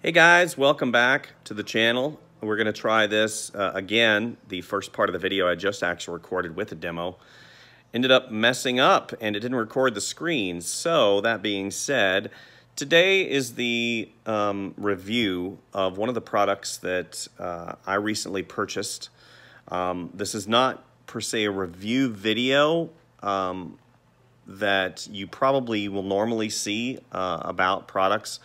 Hey guys, welcome back to the channel. We're going to try this again. The first part of the video I just actually recorded with a demo ended up messing up and it didn't record the screen. So that being said, today is the review of one of the products that I recently purchased. This is not per se a review video that you probably will normally see about products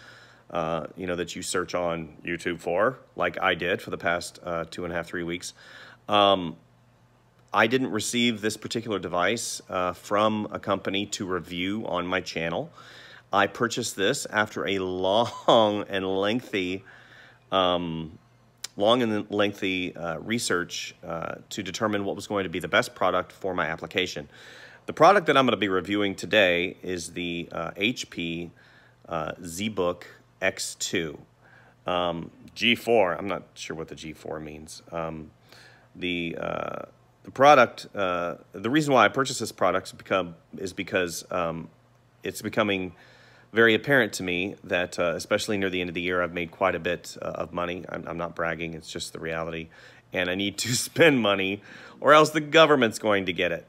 that you search on YouTube for, like I did for the past 2.5-3 weeks. I didn't receive this particular device from a company to review on my channel. I purchased this after a long and lengthy research to determine what was going to be the best product for my application. The product that I'm going to be reviewing today is the HP Zbook X2. G4, I'm not sure what the G4 means. The product, the reason why I purchased this product is because it's becoming very apparent to me that, especially near the end of the year, I've made quite a bit of money. I'm not bragging, it's just the reality. And I need to spend money or else the government's going to get it,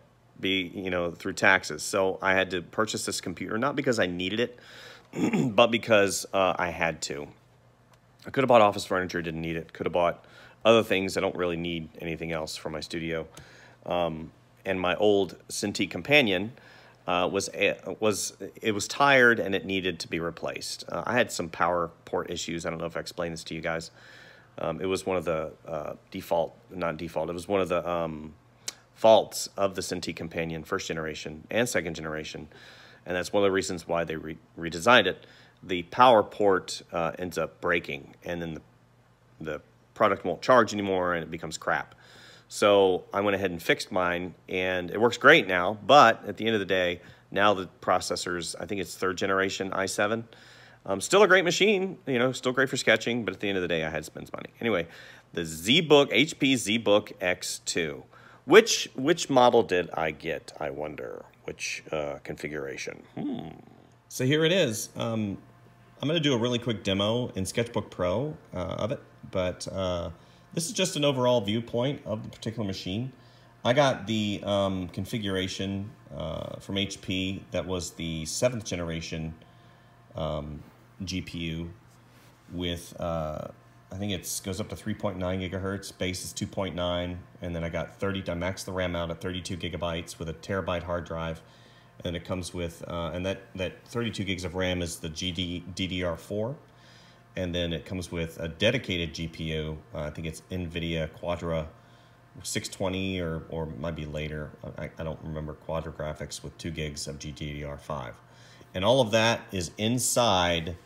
through taxes. So I had to purchase this computer, not because I needed it, but because I had to. I could have bought office furniture, didn't need it. Could have bought other things. I don't really need anything else for my studio. And my old Cintiq Companion was tired and it needed to be replaced. I had some power port issues. I don't know if I explained this to you guys. It was one of the it was one of the faults of the Cintiq Companion, first generation and second generation. And that's one of the reasons why they redesigned it. The power port ends up breaking, and then the product won't charge anymore, and it becomes crap. So I went ahead and fixed mine, and it works great now. But at the end of the day, now the processor's, I think it's third generation i7. Still a great machine, still great for sketching, but at the end of the day, I had to spend money. Anyway, the Zbook, HP Zbook X2. Which model did I get, I wonder? Which configuration? So here it is. I'm going to do a really quick demo in SketchBook Pro of it, but this is just an overall viewpoint of the particular machine. I got the configuration from HP that was the 7th generation GPU with, I think it goes up to 3.9 gigahertz, base is 2.9, and then I got I maxed the RAM out at 32 gigabytes with a terabyte hard drive, and it comes with, and that 32 gigs of RAM is the DDR4, and then it comes with a dedicated GPU, I think it's NVIDIA Quadra 620 or might be later, I don't remember, Quadra graphics with 2 gigs of GDDR5. And all of that is inside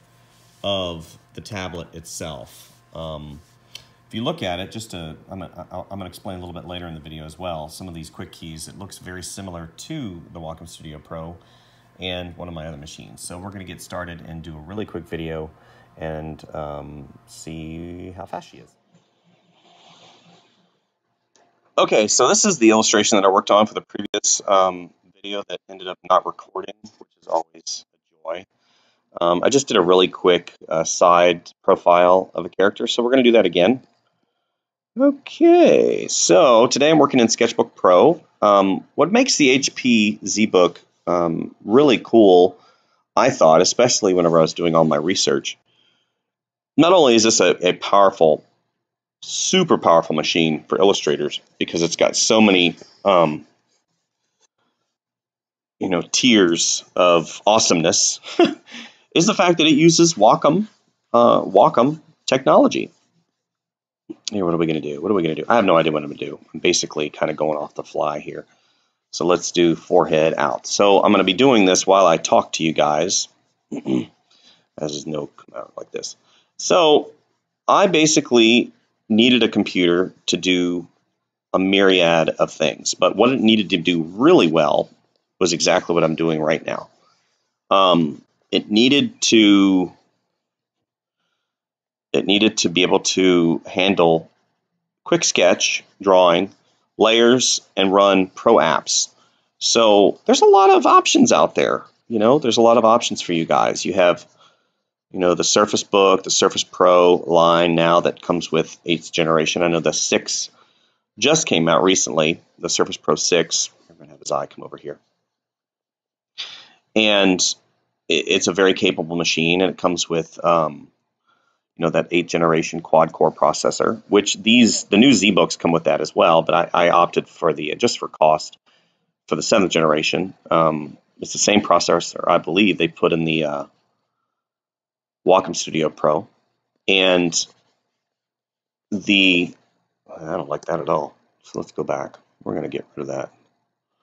of the tablet itself. If you look at it, I'm gonna explain a little bit later in the video as well, some of these quick keys, it looks very similar to the Wacom Studio Pro and one of my other machines. So we're gonna get started and do a really quick video and see how fast she is. Okay, so this is the illustration that I worked on for the previous video that ended up not recording, which is always a joy. I just did a really quick side profile of a character, so we're going to do that again. Okay, so today I'm working in SketchBook Pro. What makes the HP Zbook really cool, I thought, especially whenever I was doing all my research, not only is this a powerful, super powerful machine for illustrators because it's got so many tiers of awesomeness, is the fact that it uses Wacom technology. Here, what are we going to do? What are we going to do? I have no idea what I'm going to do. I'm basically kind of going off the fly here. So let's do forehead out. So I'm going to be doing this while I talk to you guys. As no out like this. So I basically needed a computer to do a myriad of things, but what it needed to do really well was exactly what I'm doing right now. It needed to be able to handle quick sketch, drawing, layers, and run pro apps. So there's a lot of options out there. There's a lot of options for you guys. You have You know, the Surface Book, the Surface Pro line now that comes with 8th generation. I know the 6 just came out recently, the Surface Pro 6. I'm going to have his eye come over here. And it's a very capable machine, and it comes with, you know, that 8th generation quad-core processor, which the new Zbooks come with that as well, but I opted for just for cost, for the 7th generation. It's the same processor, I believe, they put in the Wacom Studio Pro, and I don't like that at all. So let's go back. We're going to get rid of that.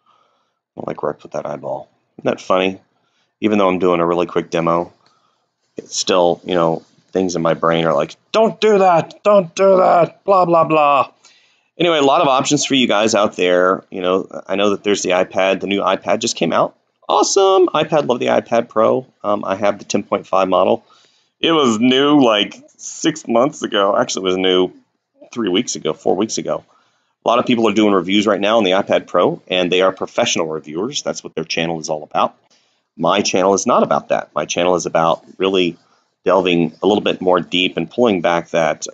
I don't like where I put that eyeball. Isn't that funny? Even though I'm doing a really quick demo, it's still, you know, things in my brain are like, don't do that, blah, blah, blah. Anyway, a lot of options for you guys out there. You know, I know that there's the iPad. The new iPad just came out. Awesome. iPad, love the iPad Pro. I have the 10.5 model. It was new like 6 months ago. Actually, it was new 3 weeks ago, 4 weeks ago. A lot of people are doing reviews right now on the iPad Pro, and they are professional reviewers. That's what their channel is all about. My channel is not about that. My channel is about really delving a little bit more deep and pulling back that,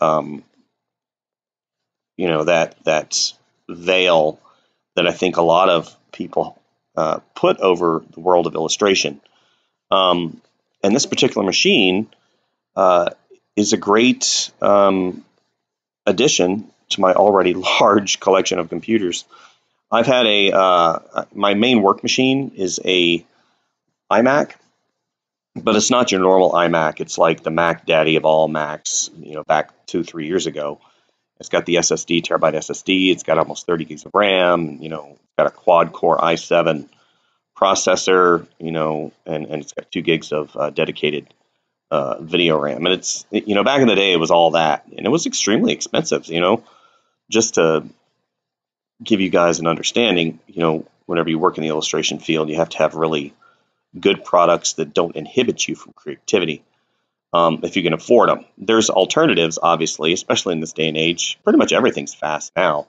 you know, that veil that I think a lot of people put over the world of illustration. And this particular machine is a great addition to my already large collection of computers. I've had my main work machine is a iMac, but it's not your normal iMac. It's like the Mac daddy of all Macs, you know, back 2-3 years ago. It's got the SSD, terabyte SSD. It's got almost 30 gigs of RAM. You know, it's got a quad-core i7 processor, you know, and it's got 2 gigs of dedicated video RAM. And it's, you know, back in the day, it was all that. And it was extremely expensive, you know. Just to give you guys an understanding, you know, whenever you work in the illustration field, you have to have really good products that don't inhibit you from creativity, if you can afford them. There's alternatives, obviously, especially in this day and age. Pretty much everything's fast now.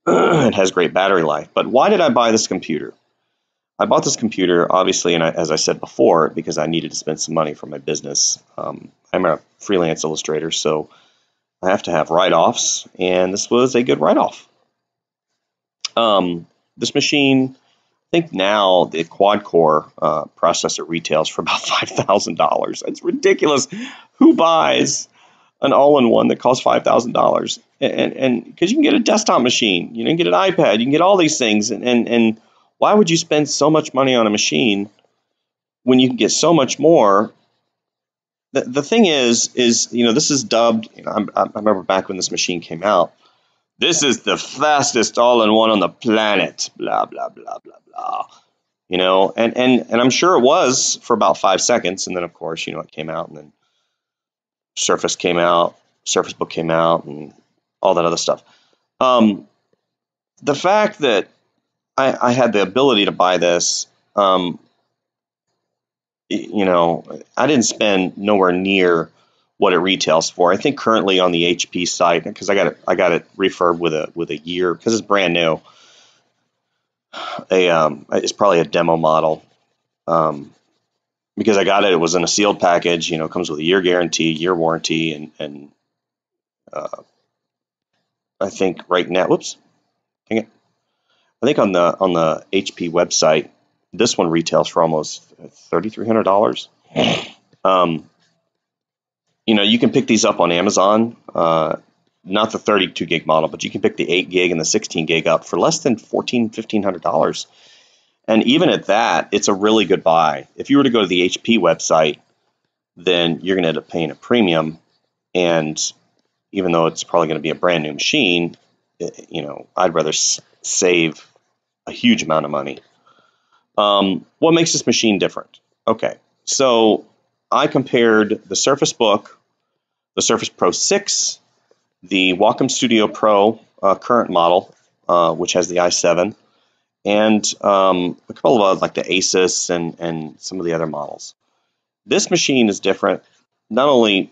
It has great battery life. But why did I buy this computer? I bought this computer, obviously, and as I said before, because I needed to spend some money for my business. I'm a freelance illustrator, so I have to have write-offs, and this was a good write-off. This machine, I think now the quad-core processor retails for about $5,000. It's ridiculous. Who buys an all-in-one that costs $5,000? And because you can get a desktop machine, you can get an iPad, you can get all these things, and why would you spend so much money on a machine when you can get so much more? The thing is, you know, this is dubbed, you know, I remember back when this machine came out, this is the fastest all-in-one on the planet, blah, blah, blah, blah, blah. You know, and I'm sure it was for about 5 seconds, and then, of course, you know, it came out, and then Surface came out, Surface Book came out, and all that other stuff. The fact that I had the ability to buy this, you know, I didn't spend nowhere near what it retails for. I think currently on the HP site, because I got it refurbed with a year, because it's brand new. It's probably a demo model, because I got it. It was in a sealed package. You know, it comes with a year guarantee, year warranty, and I think right now, whoops, dang it. I think on the HP website, this one retails for almost $3,300. You know, you can pick these up on Amazon, not the 32 gig model, but you can pick the 8 gig and the 16 gig up for less than $1,500. And even at that, it's a really good buy. If you were to go to the HP website, then you're going to end up paying a premium. And even though it's probably going to be a brand new machine, you know, I'd rather save a huge amount of money. What makes this machine different? Okay, so I compared the Surface Book, the Surface Pro 6, the Wacom Studio Pro current model, which has the i7, and a couple of like the Asus and some of the other models. This machine is different, not only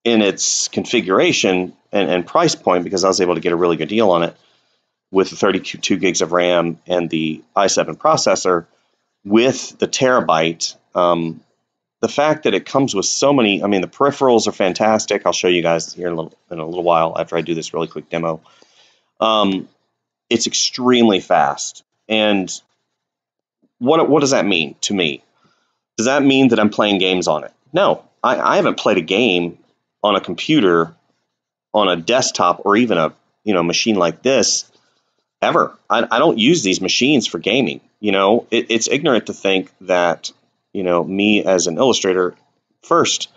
in its configuration and price point, because I was able to get a really good deal on it, with the 32 gigs of RAM and the i7 processor, with the terabyte. The the fact that it comes with so many, I mean, the peripherals are fantastic. I'll show you guys here in a little while after I do this really quick demo. It's extremely fast. And what does that mean to me? Does that mean that I'm playing games on it? No, I haven't played a game on a computer, on a desktop, or even a machine like this ever. I don't use these machines for gaming. It's ignorant to think that me as an illustrator first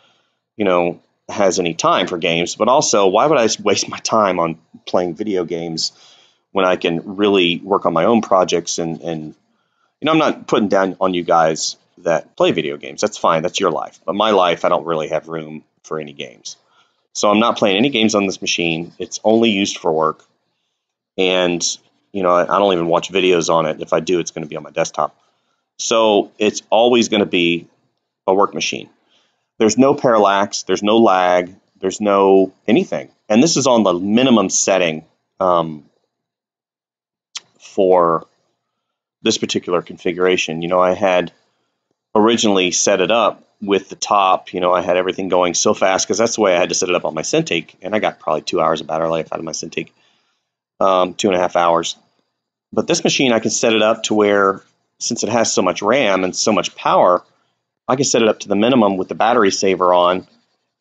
has any time for games, but also why would I waste my time on playing video games when I can really work on my own projects and I'm not putting down on you guys that play video games. That's fine. That's your life. But my life, I don't really have room for any games. So I'm not playing any games on this machine. It's only used for work. And, I don't even watch videos on it. If I do, it's going to be on my desktop. So it's always going to be a work machine. There's no parallax. There's no lag. There's no anything. And this is on the minimum setting for this particular configuration. I had originally set it up with the top, I had everything going so fast because that's the way I had to set it up on my Cintiq, and I got probably 2 hours of battery life out of my Cintiq, 2.5 hours. But this machine, I can set it up to where, since it has so much RAM and so much power, I can set it up to the minimum with the battery saver on,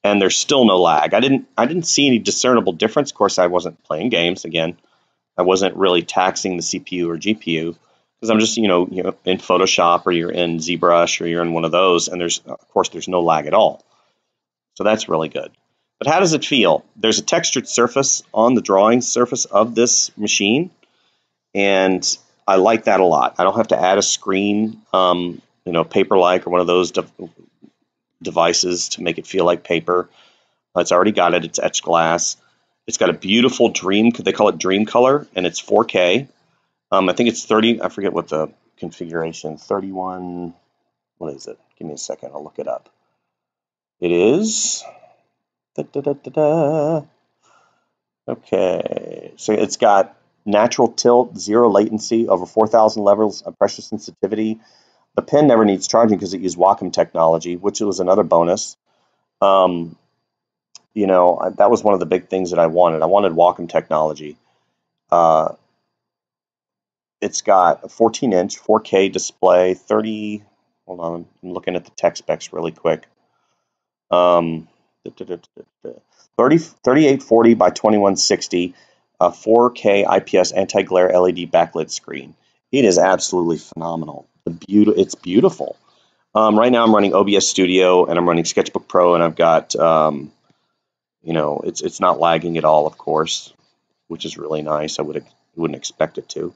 and there's still no lag. I didn't see any discernible difference. Of course, I wasn't playing games again. I wasn't really taxing the CPU or GPU. Because I'm just, in Photoshop, or you're in ZBrush, or you're in one of those, and of course, there's no lag at all. So that's really good. But how does it feel? There's a textured surface on the drawing surface of this machine, and I like that a lot. I don't have to add a screen, paper-like, or one of those devices to make it feel like paper. It's already got it. It's etched glass. It's got a beautiful they call it dream color, and it's 4K. I think it's 30, I forget what the configuration, 31, what is it? Give me a second, I'll look it up. It is, okay, so it's got natural tilt, zero latency, over 4,000 levels of pressure sensitivity. The pen never needs charging because it used Wacom technology, which was another bonus. That was one of the big things that I wanted. I wanted Wacom technology. It's got a 14-inch 4K display, hold on, I'm looking at the tech specs really quick. 3840 by 2160, a 4K IPS anti-glare LED backlit screen. It is absolutely phenomenal. It's beautiful. Right now I'm running OBS Studio and I'm running SketchBook Pro, and I've got, it's not lagging at all, of course, which is really nice. I wouldn't expect it to.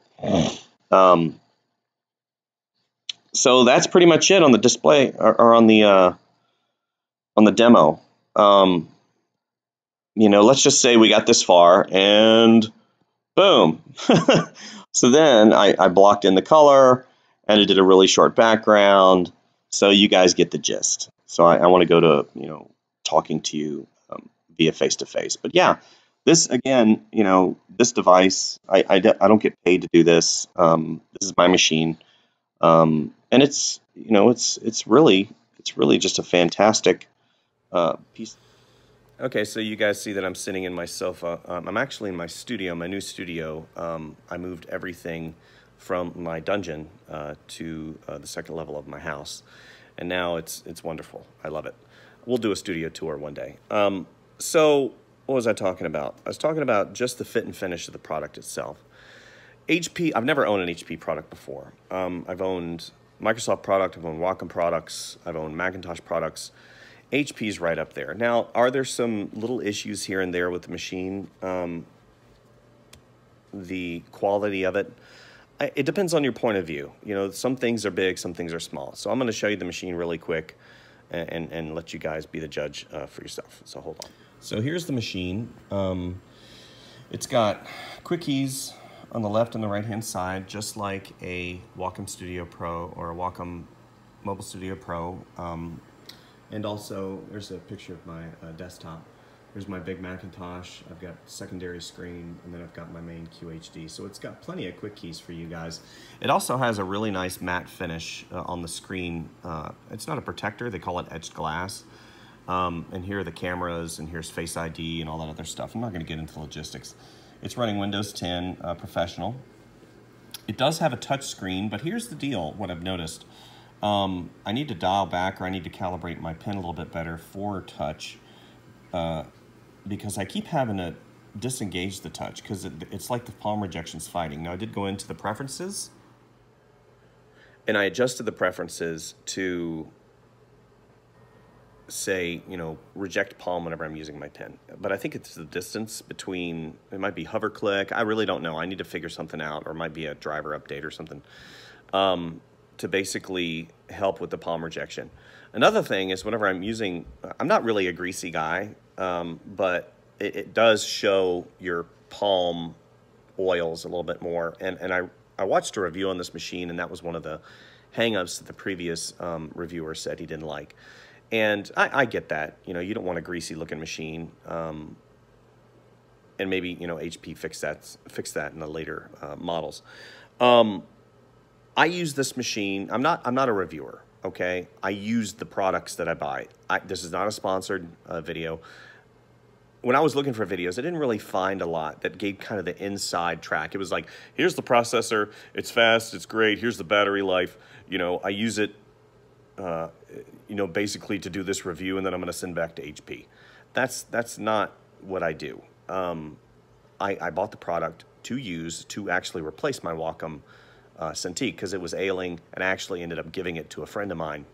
So that's pretty much it on the display, or on the demo. Let's just say we got this far and boom. So then I blocked in the color and I did a really short background. So you guys get the gist. So I want to go to, talking to you via face-to-face. But yeah, this, again, this device, I don't get paid to do this. This is my machine. And it's, it's really just a fantastic piece. Okay, so you guys see that I'm sitting in my sofa. I'm actually in my studio, my new studio. I moved everything from my dungeon to the second level of my house. And now it's wonderful. I love it. We'll do a studio tour one day. So what was I talking about? I was talking about just the fit and finish of the product itself. HP, I've never owned an HP product before. I've owned Microsoft product, I've owned Wacom products, I've owned Macintosh products. HP's right up there. Now, are there some little issues here and there with the machine? The quality of it? It depends on your point of view. Some things are big, some things are small. So I'm going to show you the machine really quick and let you guys be the judge for yourself. So hold on. So here's the machine. It's got quick keys on the left and the right-hand side, just like a Wacom Studio Pro or a Wacom Mobile Studio Pro. And also, there's a picture of my desktop. Here's my big Macintosh. I've got secondary screen, and then I've got my main QHD. So it's got plenty of quick keys for you guys. It also has a really nice matte finish on the screen. It's not a protector, they call it etched glass. And here are the cameras, and here's Face ID and all that other stuff. I'm not gonna get into logistics. It's running Windows 10 Professional. It does have a touch screen, but here's the deal, what I've noticed. I need to dial back, or I need to calibrate my pen a little bit better for touch. Because I keep having to disengage the touch because it's like the palm rejection's fighting. Now I did go into the preferences and I adjusted the preferences to say, you know, reject palm whenever I'm using my pen. But I think it's the distance between, it might be hover click. I really don't know. I need to figure something out, or it might be a driver update or something to basically help with the palm rejection. Another thing is whenever I'm using, I'm not really a greasy guy, but it does show your palm oils a little bit more. And I watched a review on this machine, and that was one of the hang-ups that the previous reviewer said he didn't like. And I get that. You know, you don't want a greasy-looking machine. And maybe, you know, HP fix that in the later models. I use this machine. I'm not a reviewer. Okay, I use the products that I buy. This is not a sponsored video. When I was looking for videos, I didn't really find a lot that gave kind of the inside track. It was like, here's the processor, it's fast, it's great, here's the battery life. You know, I use it, you know, basically to do this review, and then I'm gonna send back to HP. That's not what I do. I bought the product to use to actually replace my Wacom Cintiq because it was ailing, and I actually ended up giving it to a friend of mine.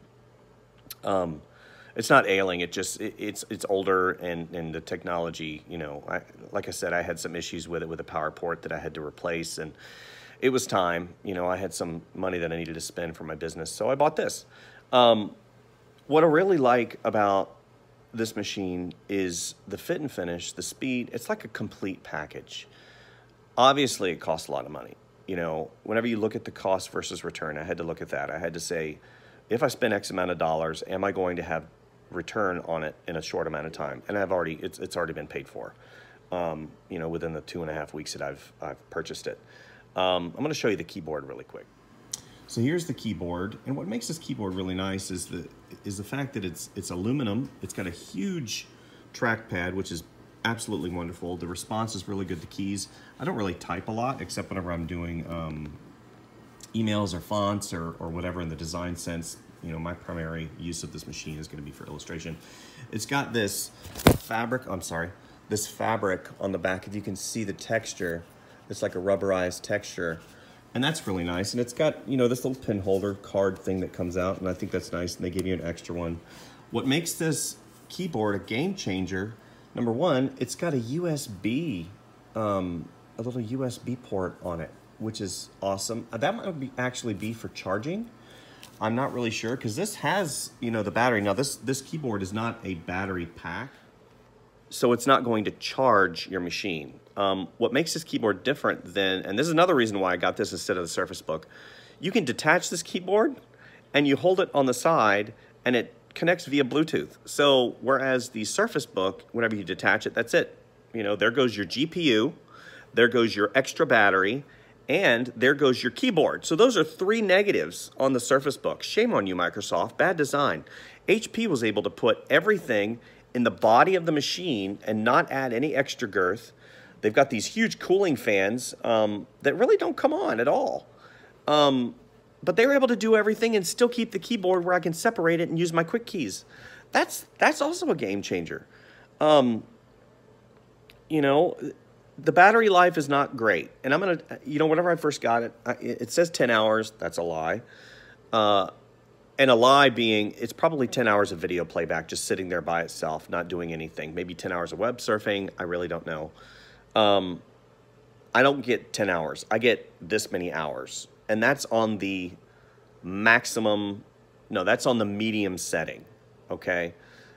It's not ailing, it's older, and the technology, you know, like I said, I had some issues with it with a power port that I had to replace, and it was time. You know, I had some money that I needed to spend for my business, so I bought this. What I really like about this machine is the fit and finish, the speed. It's like a complete package. Obviously, it costs a lot of money. You know, whenever you look at the cost versus return, I had to look at that. I had to say, if I spend X amount of dollars, am I going to have return on it in a short amount of time? And it's already been paid for, you know, within the 2.5 weeks that I've purchased it. I'm going to show you the keyboard really quick. So here's the keyboard, and what makes this keyboard really nice is the fact that it's aluminum. It's got a huge trackpad, which is absolutely wonderful. The response is really good. The keys, I don't really type a lot except whenever I'm doing emails or fonts or whatever in the design sense. You know, my primary use of this machine is going to be for illustration. It's got this fabric, this fabric on the back. If you can see the texture, it's like a rubberized texture, and that's really nice. And it's got, you know, this little pin holder card thing that comes out, and I think that's nice, and they give you an extra one. What makes this keyboard a game changer, number one, it's got a USB, a little USB port on it, which is awesome. That might actually be for charging. I'm not really sure, because this has, you know, the battery. Now, this keyboard is not a battery pack, so it's not going to charge your machine. What makes this keyboard different than, and this is another reason why I got this instead of the Surface Book, you can detach this keyboard, and you hold it on the side, and it connects via Bluetooth. So whereas the Surface Book, whenever you detach it, that's it. You know, there goes your GPU, there goes your extra battery, and there goes your keyboard. So those are 3 negatives on the Surface Book. Shame on you, Microsoft. Bad design. HP was able to put everything in the body of the machine and not add any extra girth. They've got these huge cooling fans that really don't come on at all. But they were able to do everything and still keep the keyboard where I can separate it and use my quick keys. That's also a game changer. You know, the battery life is not great. And I'm going to, you know, whenever I first got it, it says 10 hours. That's a lie. And a lie being, it's probably 10 hours of video playback just sitting there by itself, not doing anything. Maybe 10 hours of web surfing. I really don't know. I don't get 10 hours. I get this many hours. And that's on the maximum, no, that's on the medium setting, okay?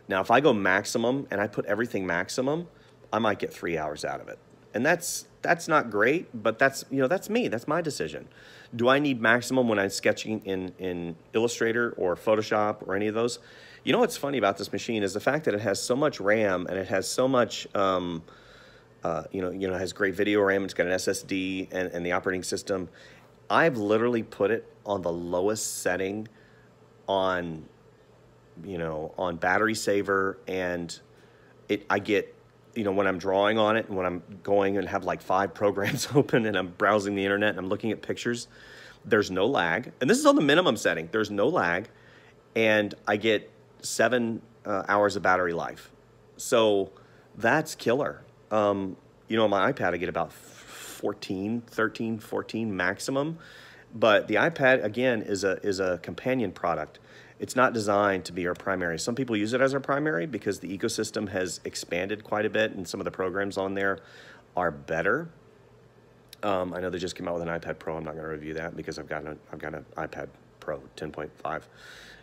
Now, if I go maximum and I put everything maximum, I might get 3 hours out of it. And that's not great, but that's, you know, that's me. That's my decision. Do I need maximum when I'm sketching in Illustrator or Photoshop or any of those? You know what's funny about this machine is the fact that it has so much RAM and it has so much, it has great video RAM. It's got an SSD and the operating system. I've literally put it on the lowest setting on, on battery saver, and I get, when I'm drawing on it and when I'm going and have like 5 programs open and I'm browsing the internet and I'm looking at pictures, there's no lag. And this is on the minimum setting. There's no lag. And I get 7 hours of battery life. So that's killer. On my iPad, I get about 14 maximum. But the iPad, again, is a companion product. It's not designed to be our primary. Some people use it as our primary because the ecosystem has expanded quite a bit and some of the programs on there are better. I know they just came out with an iPad Pro. I'm not going to review that because I've got an iPad Pro 10.5.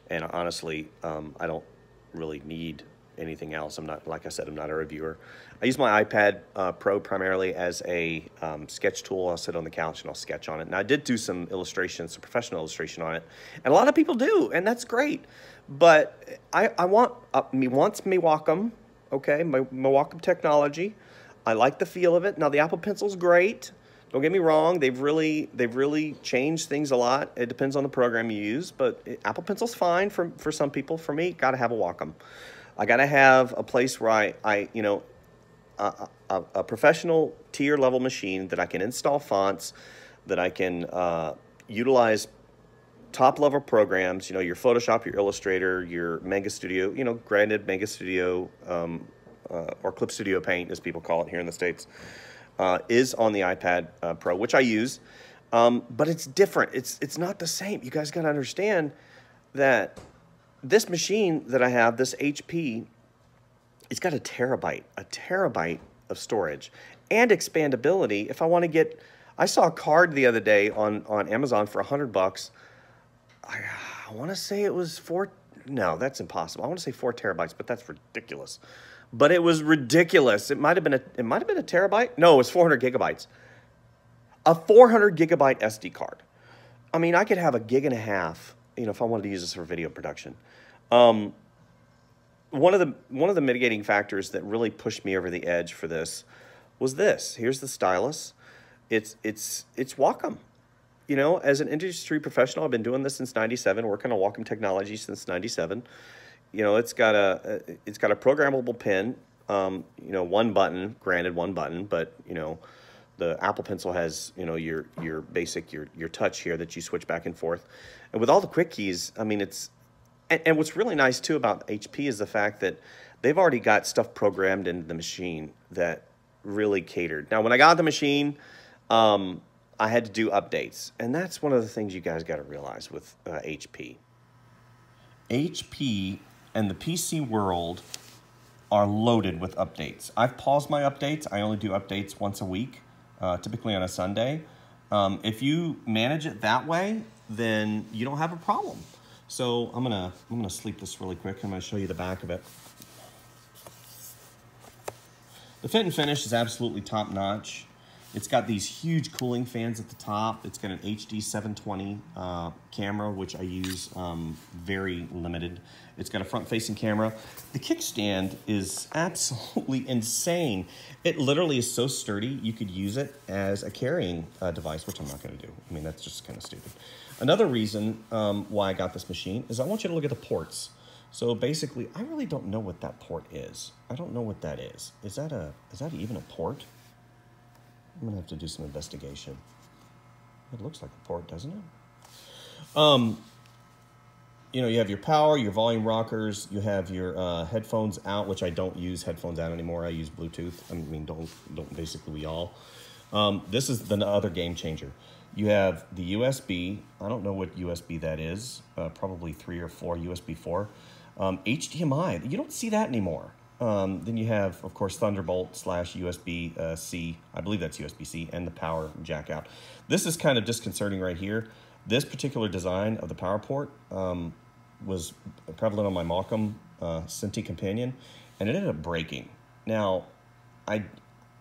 And honestly, I don't really need anything else. Like I said, I'm not a reviewer. I use my iPad Pro primarily as a sketch tool. I'll sit on the couch and I'll sketch on it. And I did do some illustrations, some professional illustration on it. And a lot of people do, and that's great. But I want me Wacom, okay, my Wacom technology. I like the feel of it. Now, the Apple Pencil's great. Don't get me wrong, they've really changed things a lot. It depends on the program you use, but Apple Pencil's fine for some people. For me, gotta have a Wacom. I gotta have a place where a professional tier level machine that I can install fonts, that I can utilize top level programs. Your Photoshop, your Illustrator, your Mega Studio. Granted, Mega Studio or Clip Studio Paint, as people call it here in the States. Is on the iPad Pro, which I use, but it's different. It's not the same. You guys got to understand that this machine that I have, this HP, it's got a terabyte of storage and expandability. If I want to get, I saw a card the other day on Amazon for $100. I want to say it was no, that's impossible. I want to say 4 terabytes, but that's ridiculous. But it was ridiculous. It might have been a terabyte. No, it was 400 gigabytes. A 400 gigabyte SD card. I mean, I could have a gig and a half, if I wanted to use this for video production. One of the mitigating factors that really pushed me over the edge for this was this. Here's the stylus. It's Wacom. As an industry professional, I've been doing this since '97, working on Wacom technology since '97. It's got a programmable pen, one button, granted one button, but the Apple Pencil has, your basic, your touch here that you switch back and forth. And with all the quick keys, I mean, and what's really nice too about HP is the fact that they've already got stuff programmed into the machine that really catered. Now, when I got the machine, I had to do updates, and that's one of the things you guys got to realize with HP. HP and the PC world are loaded with updates. I've paused my updates. I only do updates once a week, typically on a Sunday. If you manage it that way, then you don't have a problem. So I'm gonna sleep this really quick. I'm gonna show you the back of it. The fit and finish is absolutely top notch. It's got these huge cooling fans at the top. It's got an HD 720 camera, which I use very limited. It's got a front-facing camera. The kickstand is absolutely insane. It literally is so sturdy, you could use it as a carrying device, which I'm not going to do. I mean, that's just kind of stupid. Another reason why I got this machine is I want you to look at the ports. So basically, I really don't know what that port is. I don't know what that is. Is that even a port? I'm gonna have to do some investigation. It looks like a port, doesn't it? You have your power, your volume rockers, you have your headphones out, which I don't use headphones out anymore. I use Bluetooth. I mean, don't basically we all. This is the other game changer. You have the USB. I don't know what USB that is. Probably 3 or 4 USB 4. HDMI. You don't see that anymore. Then you have, of course, Thunderbolt / USB-C. I believe that's USB-C, and the power jack out. This is kind of disconcerting right here. This particular design of the power port was prevalent on my Wacom Cinti Companion, and it ended up breaking. Now, I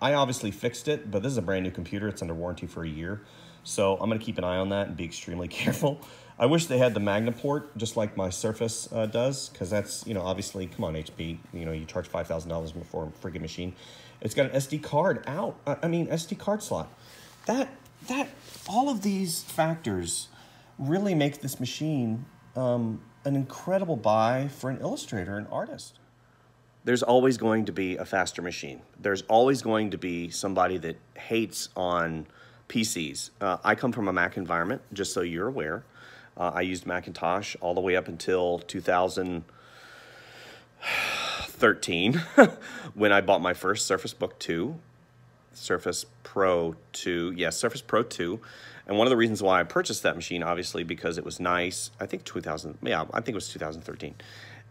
obviously fixed it, but this is a brand new computer. It's under warranty for a year. So I'm going to keep an eye on that and be extremely careful. I wish they had the Magna port, just like my Surface does, because that's, you know, obviously, come on, HP, you know, you charge $5,000 for a freaking machine. It's got an SD card out, SD card slot. All of these factors really make this machine an incredible buy for an illustrator, an artist. There's always going to be a faster machine. There's always going to be somebody that hates on PCs. I come from a Mac environment, just so you're aware. I used Macintosh all the way up until 2013 when I bought my first Surface Book 2, Surface Pro 2, yes, Surface Pro 2. And one of the reasons why I purchased that machine, obviously, because it was nice. I think it was 2013.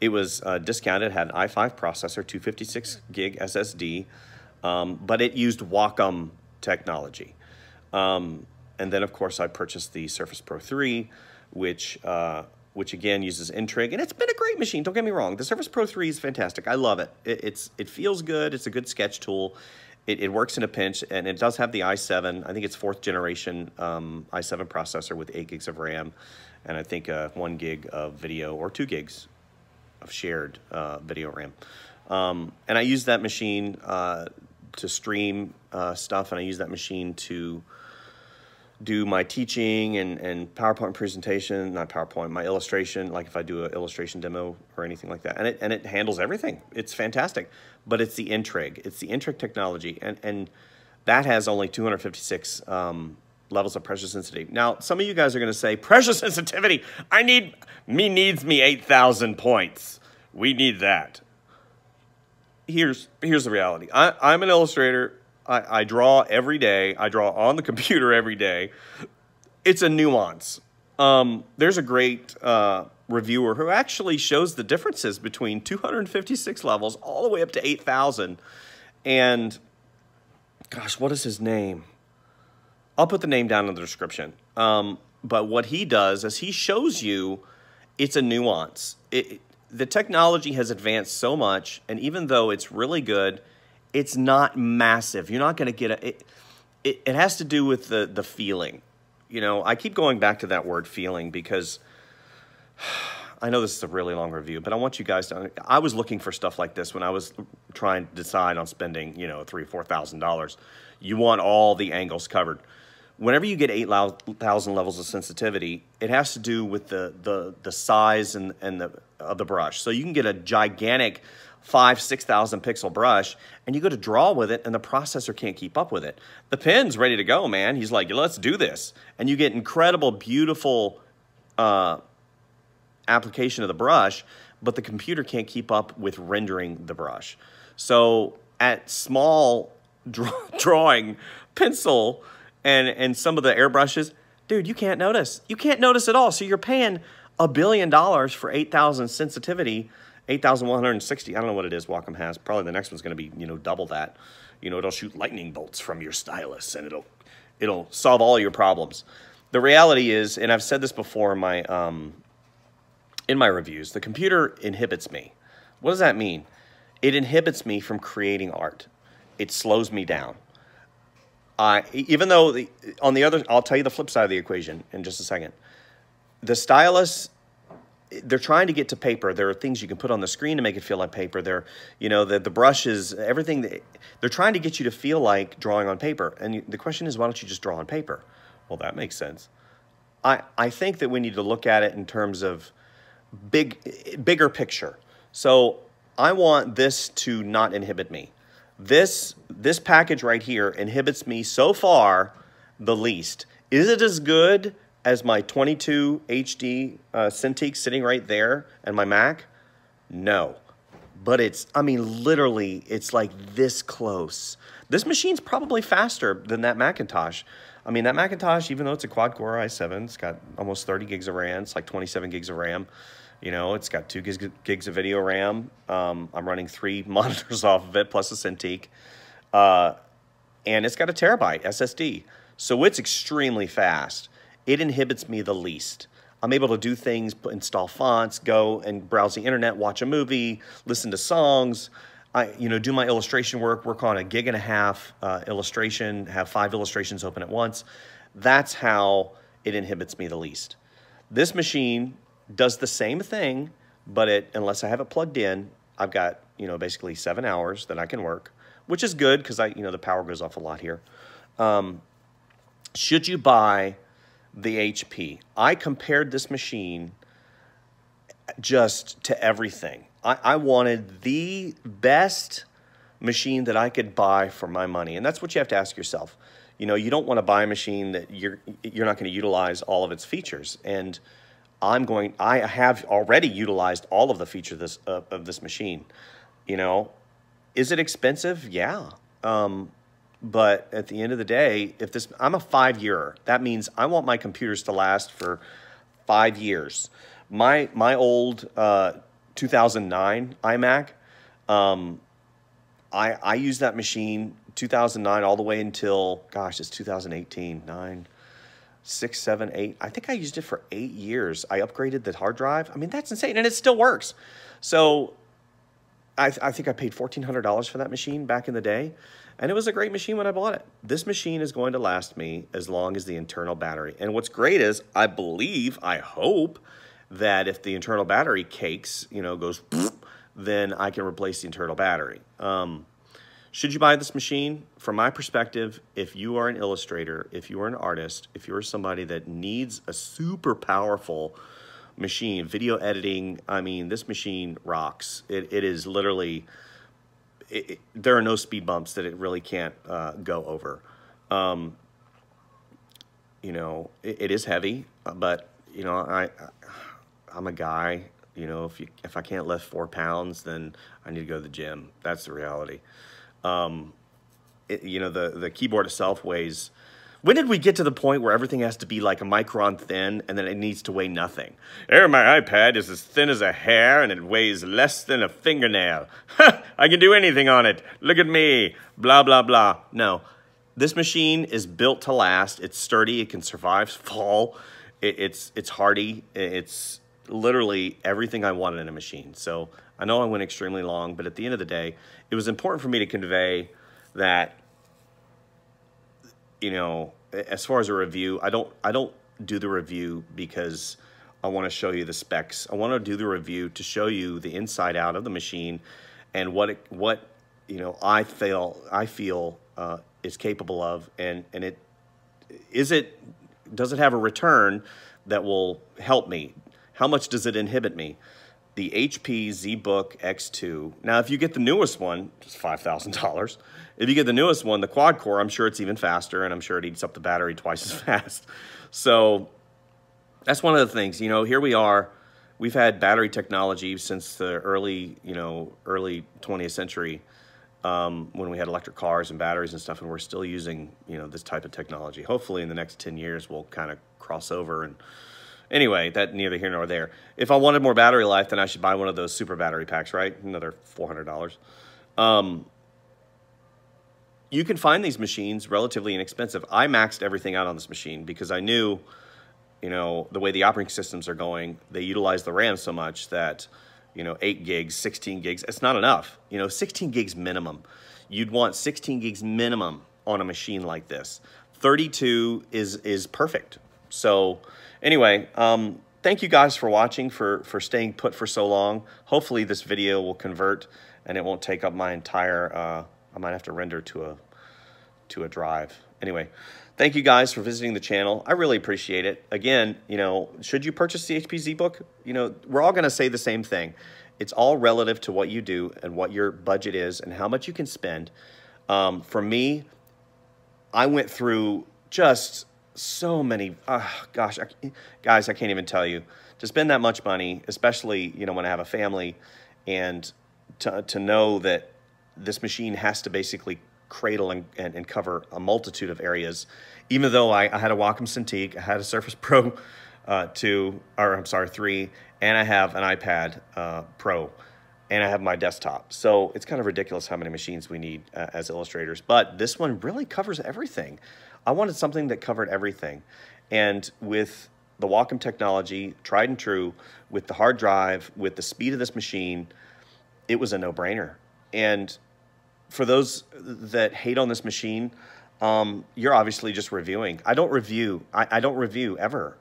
It was discounted, had an i5 processor, 256 gig SSD, but it used Wacom technology. And then, of course, I purchased the Surface Pro 3, which again uses Intrig, and it's been a great machine. Don't get me wrong. The Surface Pro 3 is fantastic. I love it. It feels good. It's a good sketch tool. It works in a pinch, and it does have the i7. I think it's 4th generation i7 processor with 8 gigs of RAM, and I think 1 gig of video or 2 gigs of shared video RAM. And I use that machine to stream stuff, and I use that machine to do my teaching and PowerPoint presentation, not PowerPoint, my illustration, like if I do an illustration demo or anything like that. And it handles everything. It's fantastic. But it's the Intrig. It's the Intrig technology. And that has only 256 levels of pressure sensitivity. Now, some of you guys are going to say, pressure sensitivity, needs me 8,000 points. We need that. Here's the reality. I'm an illustrator. I draw every day. I draw on the computer every day. It's a nuance. There's a great reviewer who actually shows the differences between 256 levels all the way up to 8,000. And, gosh, what is his name? I'll put the name down in the description. But what he does is he shows you it's a nuance. The technology has advanced so much, and even though it's really good, it's not massive. You're not going to get it has to do with the feeling. You know, I keep going back to that word feeling because I know this is a really long review, but I want you guys to, I was looking for stuff like this when I was trying to decide on spending, you know, $3,000 or $4,000. You want all the angles covered. Whenever you get 8,000 levels of sensitivity, it has to do with the size and of the brush. So you can get a gigantic 6,000 pixel brush, and you go to draw with it, and the processor can't keep up with it. The pen's ready to go, man. He's like, let's do this. And you get incredible, beautiful application of the brush, but the computer can't keep up with rendering the brush. So at small drawing pencil and some of the airbrushes, dude, you can't notice. You can't notice at all. So you're paying $1 billion for 8,000 sensitivity, 8,160. I don't know what it is Wacom has. Probably the next one's going to be, you know, double that. You know, it'll shoot lightning bolts from your stylus, and it'll solve all your problems. The reality is, and I've said this before in my reviews, the computer inhibits me. What does that mean? It inhibits me from creating art. It slows me down. Even though on the other, I'll tell you the flip side of the equation in just a second. The stylus, they're trying to get to paper. There are things you can put on the screen to make it feel like paper. The brushes, everything. They're trying to get you to feel like drawing on paper. And the question is, why don't you just draw on paper? Well, that makes sense. I think that we need to look at it in terms of bigger picture. So I want this to not inhibit me. This package right here inhibits me so far the least. Is it as good as my 22 HD Cintiq sitting right there and my Mac? No. But it's, I mean, literally, it's like this close. This machine's probably faster than that Macintosh. I mean, that Macintosh, even though it's a quad-core i7, it's got almost 30 gigs of RAM. It's like 27 gigs of RAM. You know, it's got 2 gigs of video RAM. I'm running 3 monitors off of it, plus a Cintiq. And it's got a terabyte SSD. So it's extremely fast. It inhibits me the least. I'm able to do things, install fonts, go and browse the internet, watch a movie, listen to songs, do my illustration work on a 1.5 gig illustration, have 5 illustrations open at once. That's how it inhibits me the least. This machine does the same thing, but unless I have it plugged in, I've got, basically 7 hours that I can work, which is good because the power goes off a lot here. Should you buy the HP? I compared this machine just to everything. I wanted the best machine that I could buy for my money. And that's what you have to ask yourself. You don't want to buy a machine that you're not going to utilize all of its features. And I have already utilized all of the features of this machine. Is it expensive? Yeah. But at the end of the day, I'm a 5-year. That means I want my computers to last for 5 years. My old 2009 iMac, I used that machine 2009 all the way until, gosh, it's 2018, 9, 6, 7, 8. I think I used it for 8 years. I upgraded the hard drive. I mean, that's insane, and it still works. So I think I paid $1,400 for that machine back in the day, and it was a great machine when I bought it. This machine is going to last me as long as the internal battery. And what's great is I hope that if the internal battery cakes, goes, then I can replace the internal battery. Should you buy this machine? From my perspective, if you are an illustrator, if you are an artist, if you're somebody that needs a super powerful machine, video editing, I mean, this machine rocks. It is literally, there are no speed bumps that it really can't go over. It is heavy, but, I'm a guy. If I can't lift 4 pounds, then I need to go to the gym. That's the reality. The keyboard itself weighs. When did we get to the point where everything has to be like a micron thin and then it needs to weigh nothing? Here, my iPad is as thin as a hair and it weighs less than a fingernail. I can do anything on it. Look at me. Blah, blah, blah. No, this machine is built to last. It's sturdy. It can survive fall. It's hardy. It's literally everything I wanted in a machine. So I know I went extremely long, but at the end of the day, it was important for me to convey that, as far as a review, I don't do the review because I want to show you the specs. I want to do the review to show you the inside out of the machine and what I feel is capable of, and does it have a return that will help me? How much does it inhibit me? The HP Zbook X2. Now, if you get the newest one, it's $5,000. If you get the newest one, the quad core, I'm sure it's even faster, and I'm sure it eats up the battery twice as fast. So that's one of the things. Here we are. We've had battery technology since the early 20th century, when we had electric cars and batteries and stuff, and we're still using, this type of technology. Hopefully, in the next 10 years, we'll kind of cross over and. Anyway, that neither here nor there. If I wanted more battery life, then I should buy one of those super battery packs, right? Another $400. You can find these machines relatively inexpensive. I maxed everything out on this machine because I knew, the way the operating systems are going, they utilize the RAM so much that, 8 gigs, 16 gigs, it's not enough. 16 gigs minimum. You'd want 16 gigs minimum on a machine like this. 32 is perfect. So anyway, thank you guys for watching, for staying put for so long. Hopefully this video will convert and it won't take up my entire, I might have to render to a drive. Anyway, thank you guys for visiting the channel. I really appreciate it. Again, should you purchase the HP Zbook? We're all going to say the same thing. It's all relative to what you do and what your budget is and how much you can spend. For me, I went through just so many, gosh, guys, I can't even tell you. To spend that much money, especially, when I have a family, and to know that this machine has to basically cradle and cover a multitude of areas. Even though I had a Wacom Cintiq, I had a Surface Pro 3, and I have an iPad Pro, and I have my desktop. So it's kind of ridiculous how many machines we need as illustrators. But this one really covers everything. I wanted something that covered everything. And with the Wacom technology, tried and true, with the hard drive, with the speed of this machine, it was a no-brainer. And for those that hate on this machine, you're obviously just reviewing. I don't review. I don't review ever.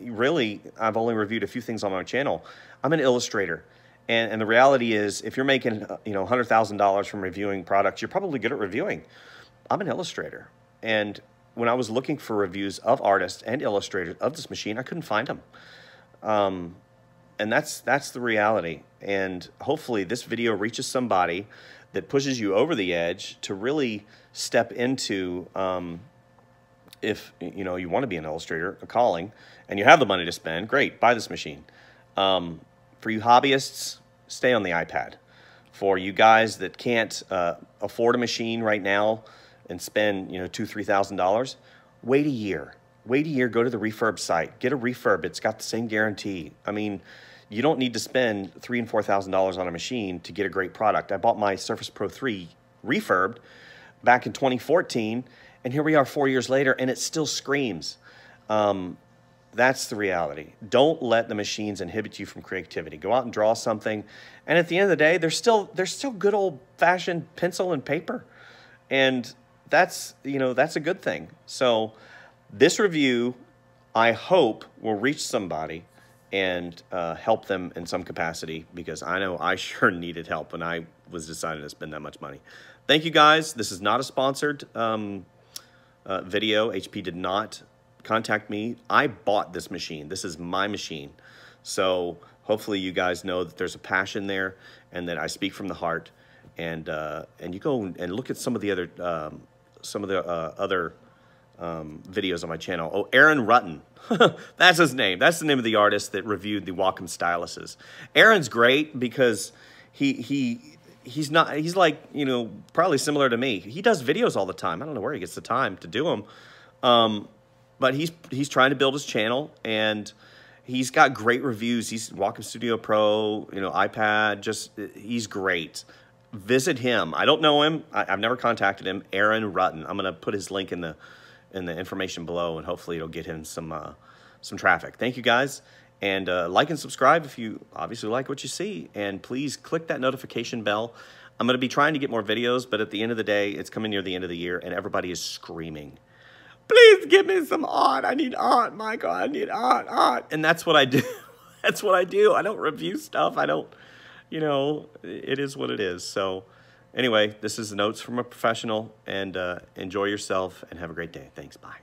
really, I've only reviewed a few things on my channel. I'm an illustrator. And the reality is, if you're making $100,000 from reviewing products, you're probably good at reviewing. I'm an illustrator. And when I was looking for reviews of artists and illustrators of this machine, I couldn't find them. And that's the reality. And hopefully this video reaches somebody that pushes you over the edge to really step into, if you want to be an illustrator, a calling, and you have the money to spend, great, buy this machine. For you hobbyists, stay on the iPad. For you guys that can't afford a machine right now and spend $2,000, $3,000, wait a year. Wait a year, go to the refurb site. Get a refurb. It's got the same guarantee. I mean, you don't need to spend $3,000 and $4,000 on a machine to get a great product. I bought my Surface Pro 3 refurbed back in 2014, and here we are 4 years later, and it still screams. That's the reality. Don't let the machines inhibit you from creativity. Go out and draw something, and at the end of the day, there's still good old-fashioned pencil and paper, and that's a good thing. So this review, I hope, will reach somebody and help them in some capacity, because I know I sure needed help when I was deciding to spend that much money. Thank you, guys. This is not a sponsored video. HP did not contact me. I bought this machine. This is my machine. So hopefully you guys know that there's a passion there and that I speak from the heart. And you go and look at some of the other videos on my channel. Oh, Aaron Rutten. That's his name. That's the name of the artist that reviewed the Wacom styluses. Aaron's great because he's like, probably similar to me. He does videos all the time. I don't know where he gets the time to do them. But he's trying to build his channel, and he's got great reviews. He's Wacom Studio Pro, iPad, he's great. Visit him. I don't know him. I've never contacted him. Aaron Rutten. I'm gonna put his link in the information below, and hopefully it'll get him some traffic. Thank you, guys, and like and subscribe if you obviously like what you see, and please click that notification bell. I'm gonna be trying to get more videos, but at the end of the day, it's coming near the end of the year, and everybody is screaming, please give me some art. I need art, Michael. I need art. And that's what I do. That's what I do. I don't review stuff. I don't, it is what it is. So anyway, this is notes from a professional, and enjoy yourself and have a great day. Thanks. Bye.